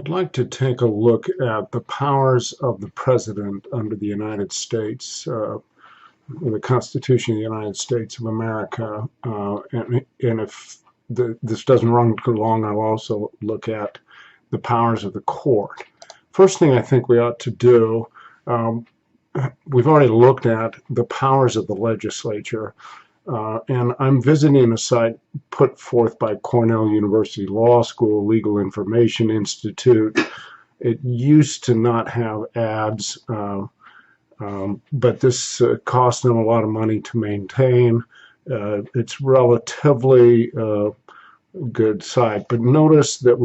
I'd like to take a look at the powers of the president under the United States, the Constitution of the United States of America. And if this doesn't run too long, I'll also look at the powers of the court. First thing I think we ought to do, um, we've already looked at the powers of the legislature. And I'm visiting a site put forth by Cornell University Law School Legal Information Institute. It used to not have ads, but this cost them a lot of money to maintain. It's relatively good site, but notice that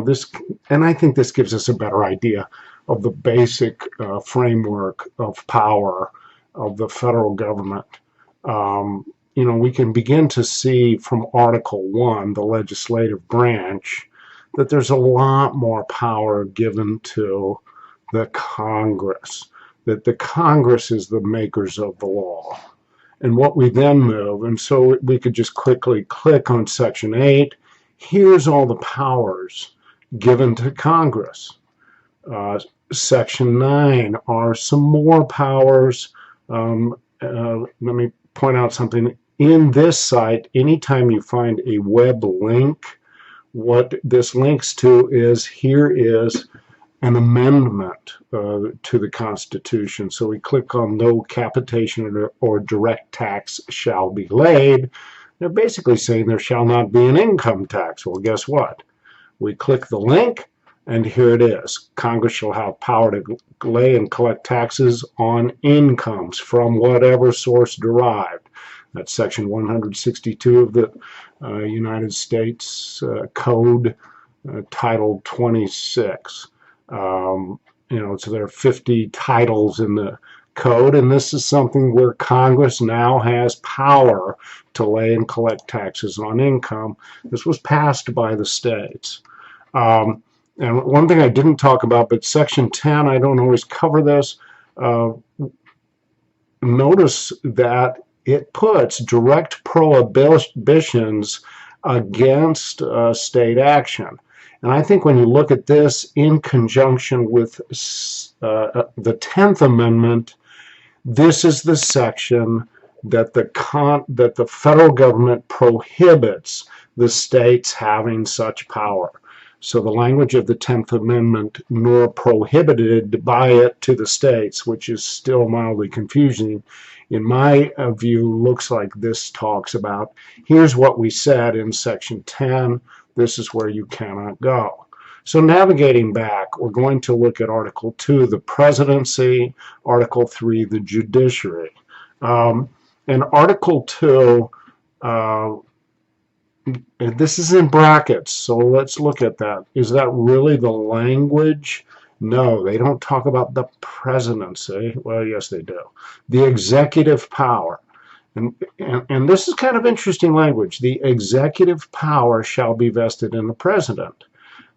this, and I think this gives us a better idea of the basic framework of power of the federal government. We can begin to see from Article 1, the legislative branch, that there's a lot more power given to the Congress, that the Congress is the makers of the law. And what we then move, and so we could just quickly click on Section 8. Here's all the powers given to Congress. Section 9 are some more powers. Let me point out something. In this site, anytime you find a web link, what this links to is here is an amendment to the Constitution. So we click on no capitation or direct tax shall be laid. They're basically saying there shall not be an income tax. Well, guess what? We click the link, and here it is. Congress shall have power to lay and collect taxes on incomes from whatever source derived. That's Section 162 of the United States Code, Title 26. So there are 50 titles in the code, and this is something where Congress now has power to lay and collect taxes on income. This was passed by the states. And one thing I didn't talk about, but Section 10, I don't always cover this. Notice that it puts direct prohibitions against state action. And I think when you look at this in conjunction with the 10th Amendment, this is the section that the federal government prohibits the states having such power. So the language of the 10th Amendment, nor prohibited by it to the states, which is still mildly confusing, in my view, looks like this talks about, here's what we said in Section 10, this is where you cannot go. So navigating back, we're going to look at Article 2, the presidency, Article 3, the judiciary. And Article 2, this is in brackets, so let's look at that. Is that really the language? No, they don't talk about the presidency. Well, yes, they do. The executive power. And this is kind of interesting language. The executive power shall be vested in the president,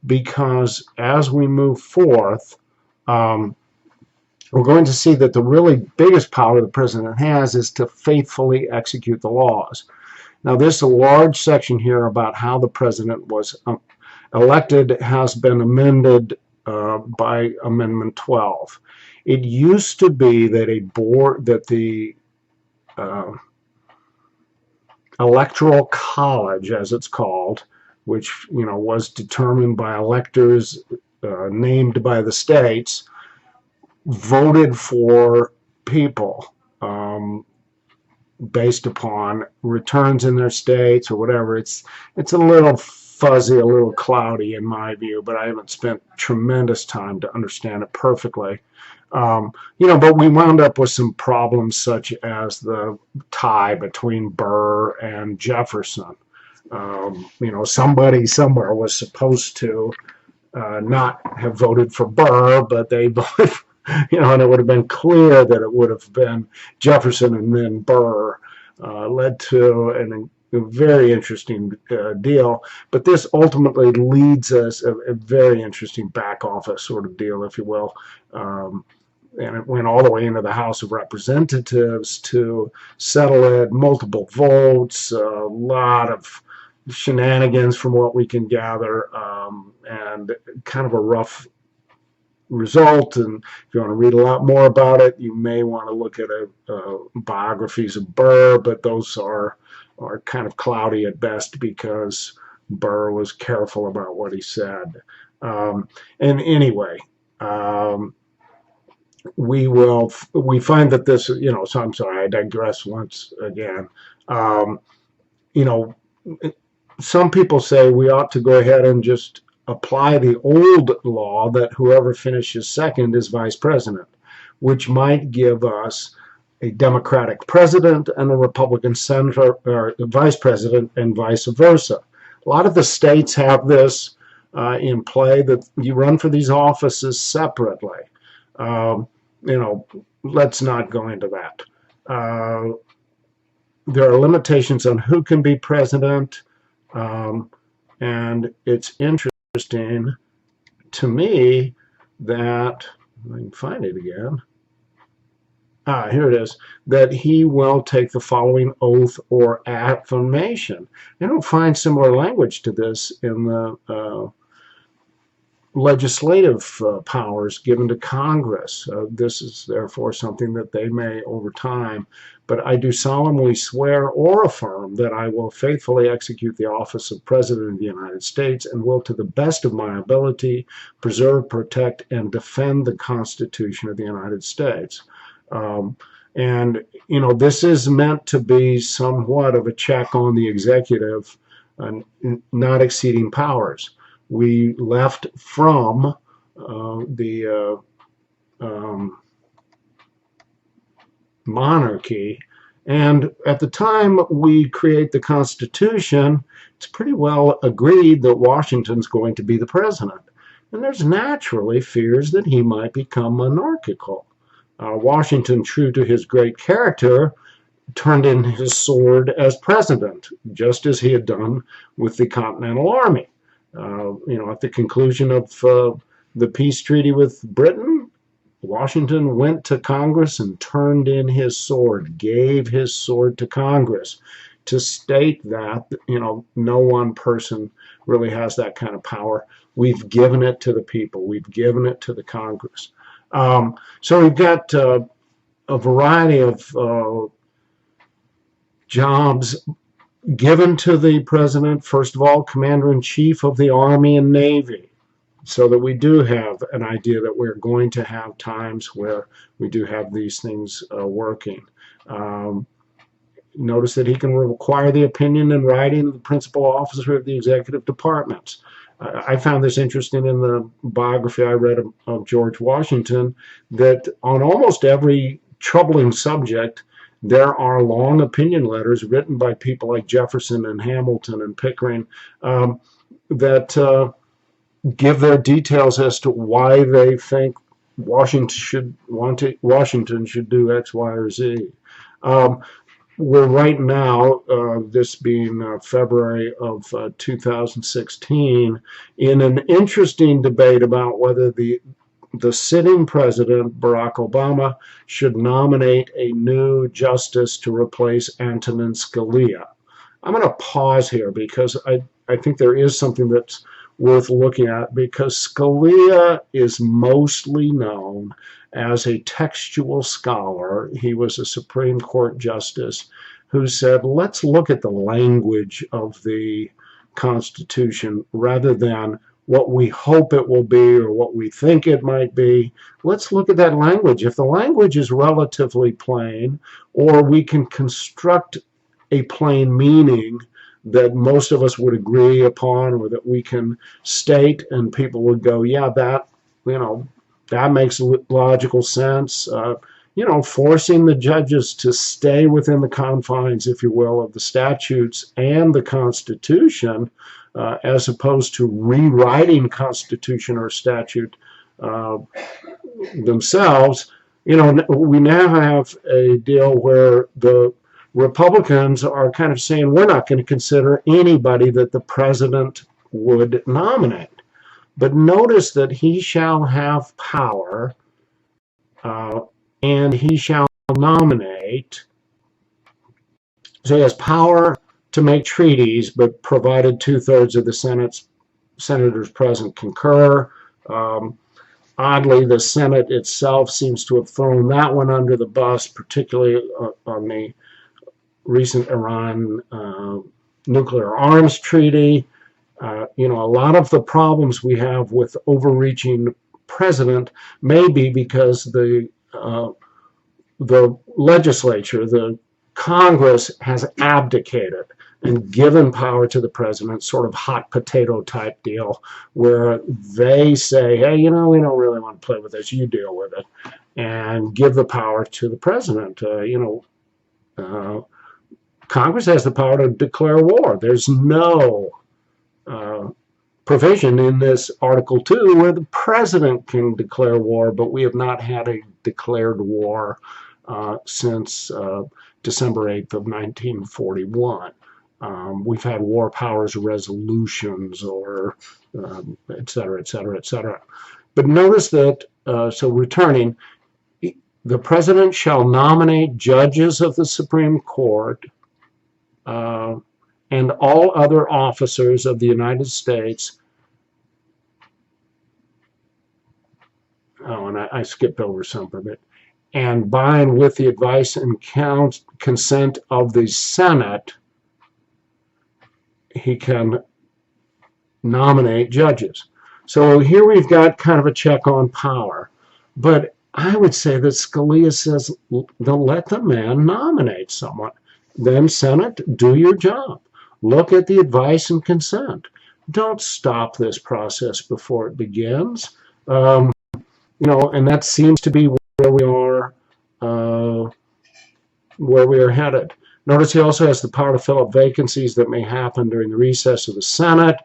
because as we move forth, we're going to see that the really biggest power the president has is to faithfully execute the laws. Now, there's a large section here about how the president was elected has been amended by Amendment 12. It used to be that the Electoral College, as it's called, which was determined by electors named by the states, voted for people based upon returns in their states or whatever. It's a little fuzzy, a little cloudy in my view, but I haven't spent tremendous time to understand it perfectly. But we wound up with some problems such as the tie between Burr and Jefferson. Somebody somewhere was supposed to not have voted for Burr, but they voted, and it would have been clear that it would have been Jefferson, and then Burr led to a very interesting deal. But this ultimately leads us a very interesting back office sort of deal, if you will. And it went all the way into the House of Representatives to settle it, multiple votes, a lot of shenanigans from what we can gather, and and kind of a rough result. And if you want to read a lot more about it, you may want to look at biographies of Burr, but those are kind of cloudy at best because Burr was careful about what he said. And anyway, we find that this, so I'm sorry, I digress once again. Some people say we ought to go ahead and just apply the old law that whoever finishes second is vice president, which might give us a Democratic president and a Republican senator or vice president and vice versa. A lot of the states have this in play, that you run for these offices separately. Let's not go into that. There are limitations on who can be president, and it's interesting to me that, I can find it again. Here it is, that he will take the following oath or affirmation. I don't find similar language to this in the legislative powers given to Congress. This is therefore something that they may over time, but I do solemnly swear or affirm that I will faithfully execute the office of President of the United States and will, to the best of my ability, preserve, protect, and defend the Constitution of the United States. This is meant to be somewhat of a check on the executive, not exceeding powers. We left from the monarchy, and at the time we create the Constitution, it's pretty well agreed that Washington's going to be the president. And there's naturally fears that he might become monarchical. Washington, true to his great character, turned in his sword as president, just as he had done with the Continental Army. At the conclusion of the peace treaty with Britain, Washington went to Congress and turned in his sword, gave his sword to Congress to state that, no one person really has that kind of power. We've given it to the people. We've given it to the Congress. So we've got a variety of jobs given to the president. First of all, Commander-in-Chief of the Army and Navy, so that we do have an idea that we're going to have times where we do have these things working. Notice that he can require the opinion in writing of the principal officer of the executive departments. I found this interesting in the biography I read of George Washington, that on almost every troubling subject, there are long opinion letters written by people like Jefferson and Hamilton and Pickering that give their details as to why they think Washington should do X, Y, or Z. We're right now, this being February of 2016, in an interesting debate about whether the sitting president, Barack Obama, should nominate a new justice to replace Antonin Scalia. I'm going to pause here because I think there is something that's worth looking at, because Scalia is mostly known as a textual scholar. He was a Supreme Court justice who said, let's look at the language of the Constitution rather than what we hope it will be or what we think it might be. Let's look at that language. If the language is relatively plain, or we can construct a plain meaning that most of us would agree upon, or that we can state and people would go, yeah, that makes logical sense. Forcing the judges to stay within the confines, if you will, of the statutes and the Constitution, as opposed to rewriting Constitution or statute themselves. We now have a deal where the Republicans are kind of saying, we're not going to consider anybody that the president would nominate. But notice that he shall have power, and he shall nominate. So he has power to make treaties, but provided 2/3 of the Senate's senators present concur. Oddly, the Senate itself seems to have thrown that one under the bus, particularly on the recent Iran nuclear arms treaty. A lot of the problems we have with overreaching president may be because the legislature, the Congress, has abdicated and given power to the president, sort of hot potato type deal, where they say, hey, we don't really want to play with this, you deal with it, and give the power to the president. Congress has the power to declare war. There's no provision in this Article 2 where the president can declare war, but we have not had a declared war since December 8th of 1941. We've had war powers resolutions or et cetera, et cetera, et cetera. But notice that, so returning, the president shall nominate judges of the Supreme Court and all other officers of the United States. Oh, and I skipped over some of it. And by and with the advice and consent of the Senate, he can nominate judges. So here we've got kind of a check on power. But I would say that Scalia says, let the man nominate someone. Then, Senate, do your job. Look at the advice and consent. Don't stop this process before it begins. And that seems to be where we are headed. Notice he also has the power to fill up vacancies that may happen during the recess of the Senate,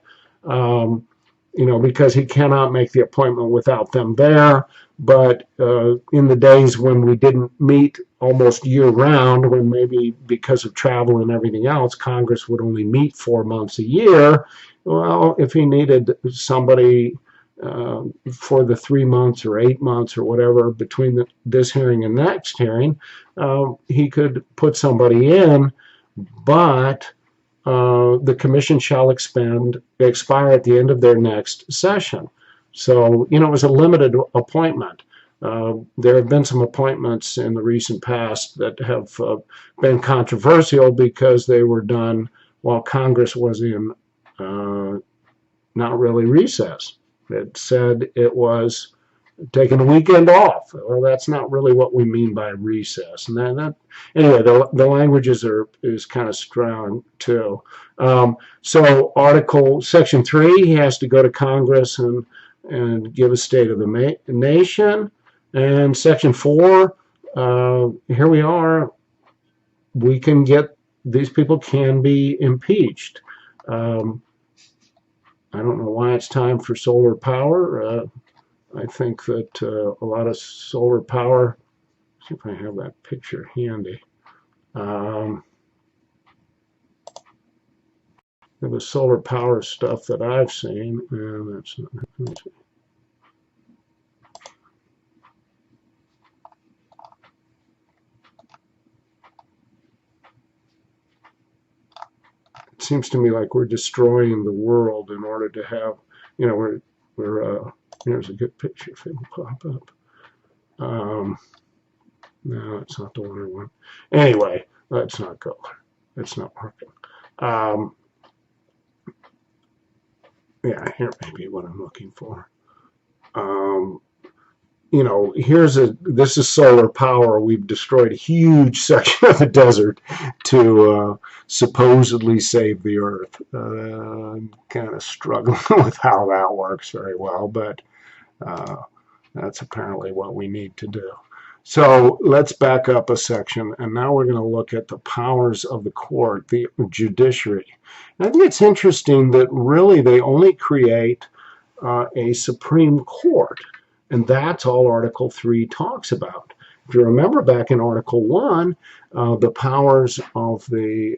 because he cannot make the appointment without them there. But in the days when we didn't meet almost year-round, when maybe because of travel and everything else, Congress would only meet 4 months a year, well, if he needed somebody for the 3 months or 8 months or whatever between this hearing and next hearing, he could put somebody in, but the commission shall expire at the end of their next session. So, it was a limited appointment. There have been some appointments in the recent past that have been controversial because they were done while Congress was in not really recess. It said it was taking a weekend off. Well, that's not really what we mean by recess. And anyway, the language is kind of strong too. So Section 3, he has to go to Congress and give a state of the nation. And Section 4, here we are. These people can be impeached. I don't know why it's time for solar power. I think that a lot of solar power, let's see if I have that picture handy. The solar power stuff that I've seen, and that's not, it seems to me like we're destroying the world in order to have, here's a good picture if it will pop up. No, it's not the one I want. Anyway, let's not go. It's not working. Yeah, here may be what I'm looking for. This is solar power. We've destroyed a huge section of the desert to supposedly save the earth. I'm kind of struggling with how that works very well, but that's apparently what we need to do. So let's back up a section, and now we're going to look at the powers of the court, the judiciary. And I think it's interesting that really they only create a Supreme Court, and that's all Article 3 talks about. If you remember back in Article 1, the powers of the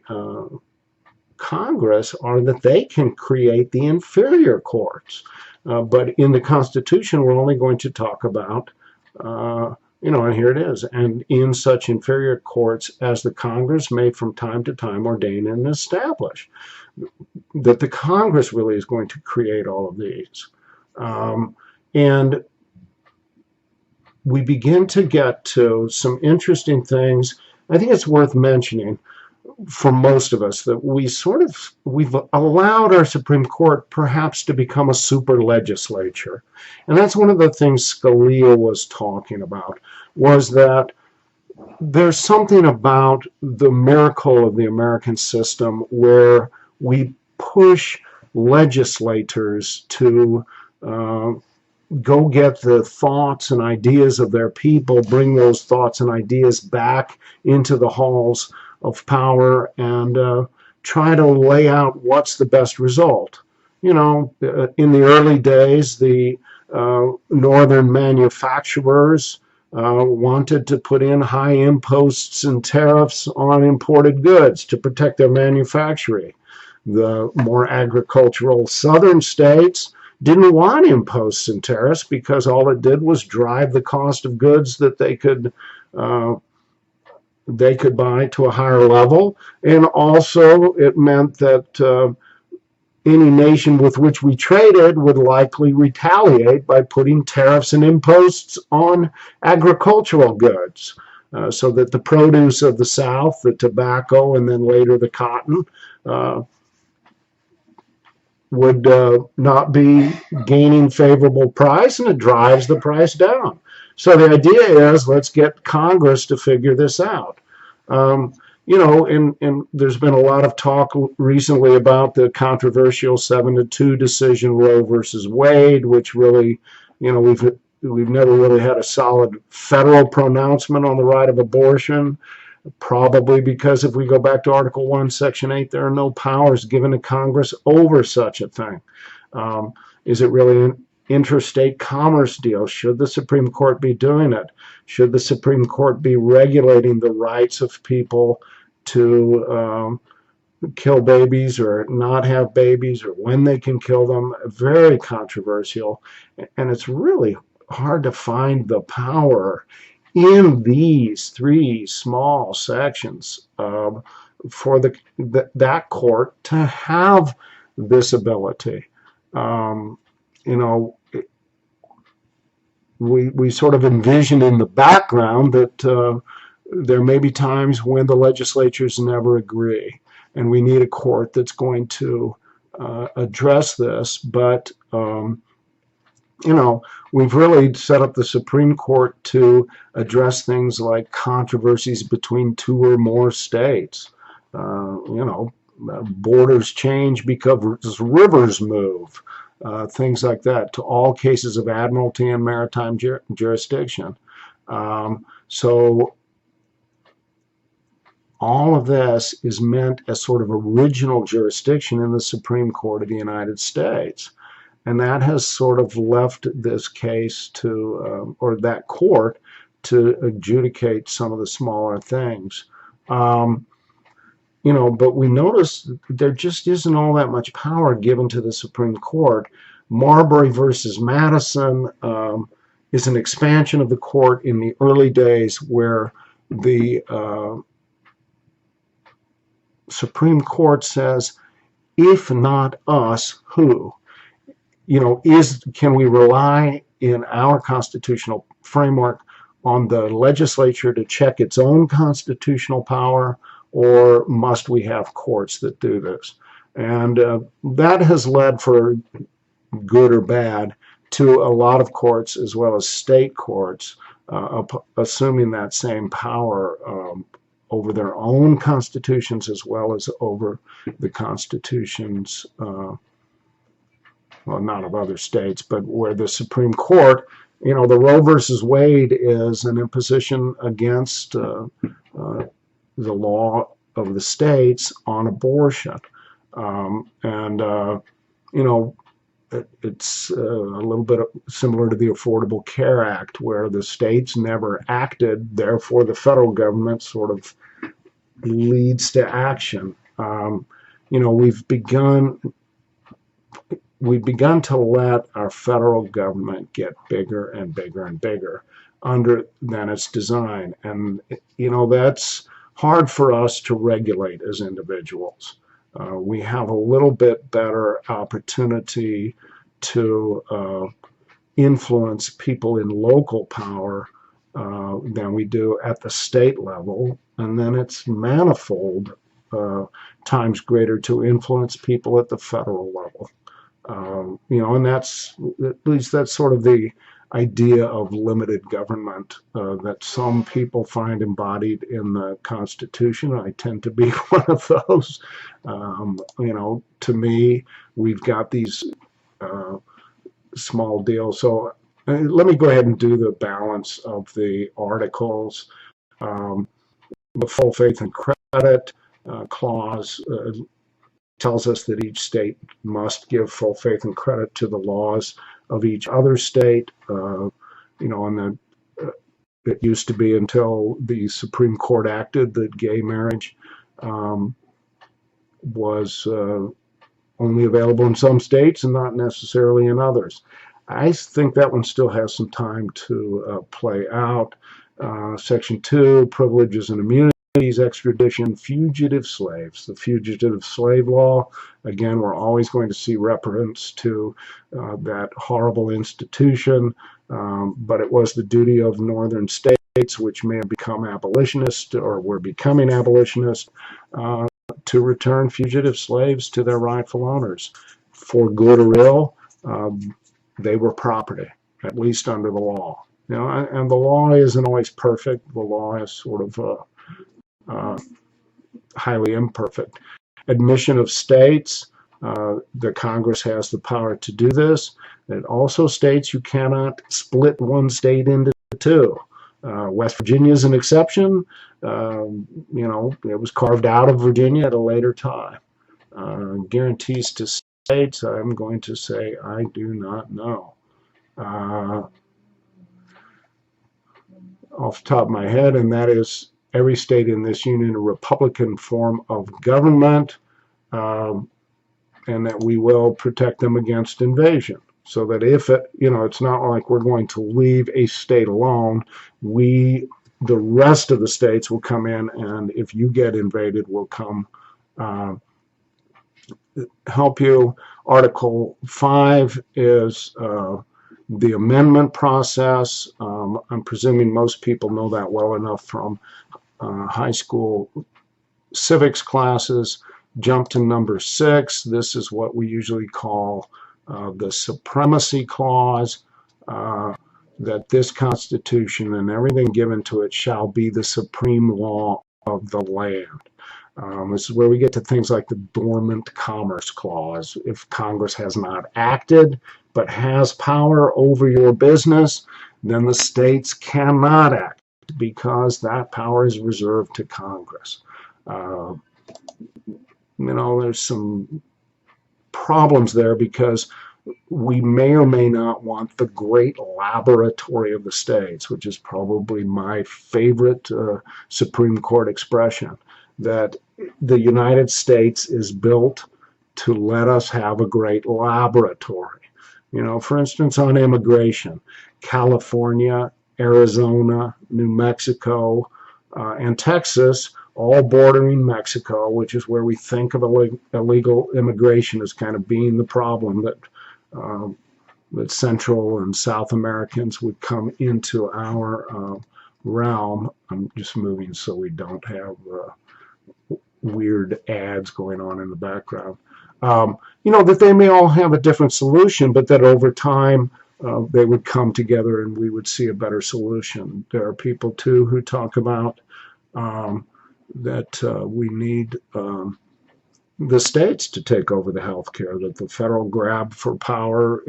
Congress are that they can create the inferior courts. But in the Constitution, we're only going to talk about and here it is, and in such inferior courts as the Congress may from time to time ordain and establish. that the Congress really is going to create all of these. And we begin to get to some interesting things. I think it's worth mentioning for most of us that we've allowed our Supreme Court perhaps to become a super legislature. And that's one of the things Scalia was talking about, was that there's something about the miracle of the American system where we push legislators to go get the thoughts and ideas of their people, bring those thoughts and ideas back into the halls of power, and try to lay out what's the best result. You know, in the early days, the northern manufacturers wanted to put in high imposts and tariffs on imported goods to protect their manufacturing. The more agricultural southern states didn't want imposts and tariffs because all it did was drive the cost of goods that they could buy to a higher level, and also it meant that any nation with which we traded would likely retaliate by putting tariffs and imposts on agricultural goods, so that the produce of the South, the tobacco, and then later the cotton, would not be gaining favorable price, and it drives the price down. So the idea is, let's get Congress to figure this out. You know, and there's been a lot of talk recently about the controversial 7-2 decision, Roe versus Wade, which really, you know, we've never really had a solid federal pronouncement on the right of abortion. Probably because if we go back to Article 1, Section 8, there are no powers given to Congress over such a thing. Is it really an interstate commerce deal? Should the Supreme Court be doing it? Should the Supreme Court be regulating the rights of people to kill babies or not have babies, or when they can kill them? Very controversial. And it's really hard to find the power in these three small sections for that court to have this ability. You know, we sort of envision in the background that there may be times when the legislatures never agree, and we need a court that's going to address this. But you know, we've really set up the Supreme Court to address things like controversies between two or more states. You know, borders change because rivers move, things like that, to all cases of admiralty and maritime jurisdiction. So all of this is meant as sort of original jurisdiction in the Supreme Court of the United States. And that has sort of left this case to, or that court, to adjudicate some of the smaller things. You know, but we notice there just isn't all that much power given to the Supreme Court. Marbury versus Madison is an expansion of the court in the early days, where the Supreme Court says, if not us, who? You know, can we rely in our constitutional framework on the legislature to check its own constitutional power, or must we have courts that do this? And that has led, for good or bad, to a lot of courts, as well as state courts, assuming that same power over their own constitutions, as well as over the constitutions, well, not of other states, but where the Supreme Court, you know, the Roe versus Wade is an imposition against the law of the states on abortion. You know, it's a little bit similar to the Affordable Care Act, where the states never acted, therefore the federal government sort of leads to action. You know, we've begun to let our federal government get bigger and bigger and bigger than its design. And, you know, that's hard for us to regulate as individuals. We have a little bit better opportunity to influence people in local power than we do at the state level, and then it's manifold times greater to influence people at the federal level. And that's, at least that's sort of the idea of limited government that some people find embodied in the Constitution. I tend to be one of those. To me, we've got these small deals. So let me go ahead and do the balance of the articles. The full faith and credit clause tells us that each state must give full faith and credit to the laws of each other state. And it used to be until the Supreme Court acted that gay marriage was only available in some states and not necessarily in others. I think that one still has some time to play out. Section 2, privileges and immunities, extradition, fugitive slaves. The fugitive slave law, again, we're always going to see reference to that horrible institution, but it was the duty of northern states, which may have become abolitionist or were becoming abolitionist, to return fugitive slaves to their rightful owners. For good or ill, they were property, at least under the law. And the law isn't always perfect. The law is sort of highly imperfect. Admission of states, the Congress has the power to do this. It also states you cannot split one state into two. West Virginia is an exception. It was carved out of Virginia at a later time. Guarantees to states, I'm going to say I do not know. Off the top of my head, and that is every state in this union a Republican form of government, and that we will protect them against invasion. So that if it's not like we're going to leave a state alone. The rest of the states will come in, and if you get invaded, we'll come help you. Article 5 is the amendment process. I'm presuming most people know that well enough from high school civics classes. Jump to number 6. This is what we usually call the supremacy clause, that this Constitution and everything given to it shall be the supreme law of the land. This is where we get to things like the dormant commerce clause. If Congress has not acted but has power over your business, then the states cannot act because that power is reserved to Congress. There's some problems there because we may or may not want the great laboratory of the states, which is probably my favorite Supreme Court expression, that the United States is built to let us have a great laboratory. For instance, on immigration, California, Arizona, New Mexico, and Texas, all bordering Mexico, which is where we think of illegal immigration as kind of being the problem, that Central and South Americans would come into our realm. I'm just moving so we don't have weird ads going on in the background. That they may all have a different solution, but that over time they would come together and we would see a better solution. There are people, too, who talk about that we need the states to take over the health care, that the federal grab for power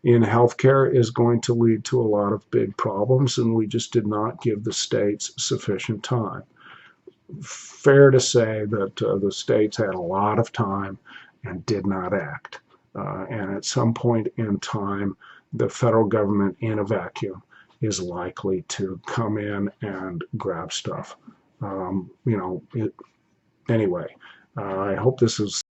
in healthcare is going to lead to a lot of big problems, and we just did not give the states sufficient time. Fair to say that the states had a lot of time and did not act. And at some point in time, the federal government in a vacuum is likely to come in and grab stuff. Anyway, I hope this is